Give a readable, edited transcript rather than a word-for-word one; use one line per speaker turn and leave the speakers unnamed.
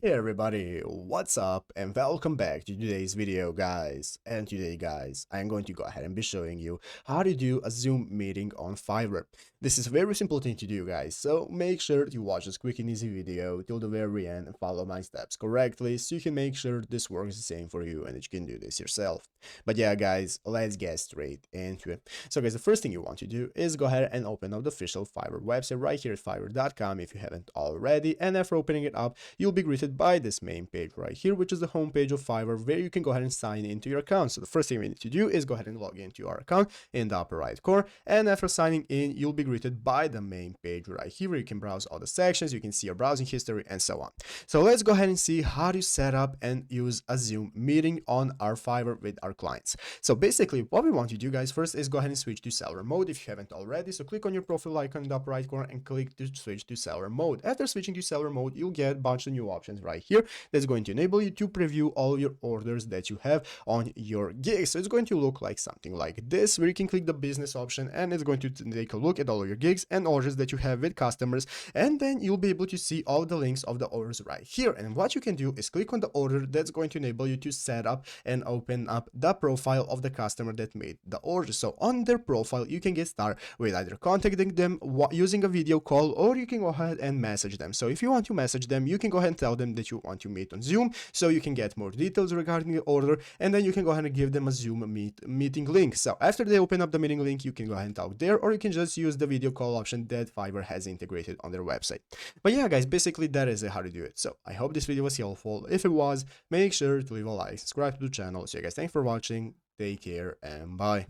Hey everybody, what's up and welcome back to today's video guys. And today guys, I'm going to go ahead and be showing you how to do a Zoom meeting on Fiverr. This is a very simple thing to do guys, so make sure to watch this quick and easy video till the very end and follow my steps correctly so you can make sure this works the same for you and that you can do this yourself. But yeah guys, let's get straight into it. So guys, the first thing you want to do is go ahead and open up the official Fiverr website right here at fiverr.com if you haven't already, and after opening it up, you'll be greeted by this main page right here, which is the home page of Fiverr, where you can go ahead and sign into your account. So the first thing we need to do is go ahead and log into your account in the upper right corner, and after signing in, you'll be greeted by the main page right here, where you can browse all the sections, you can see your browsing history, and so on. So let's go ahead and see how to set up and use a Zoom meeting on our Fiverr with our clients. So basically, what we want to do, guys, first is go ahead and switch to seller mode if you haven't already. So click on your profile icon in the upper right corner and click to switch to seller mode. After switching to seller mode, you'll get a bunch of new options right here that's going to enable you to preview all your orders that you have on your gigs. So it's going to look like something like this, where you can click the business option and it's going to take a look at all your gigs and orders that you have with customers, and then you'll be able to see all the links of the orders right here. And what you can do is click on the order that's going to enable you to set up and open up the profile of the customer that made the order. So on their profile, you can get started with either contacting them using a video call, or you can go ahead and message them. So if you want to message them, you can go ahead and tell them that you want to meet on Zoom so you can get more details regarding the order, and then you can go ahead and give them a Zoom meeting link. So after they open up the meeting link, you can go ahead and talk there, or you can just use the video call option that Fiverr has integrated on their website. But yeah guys, basically that is how to do it. So I hope this video was helpful. If it was, make sure to leave a like, subscribe to the channel. So yeah guys, thanks for watching, take care, and bye.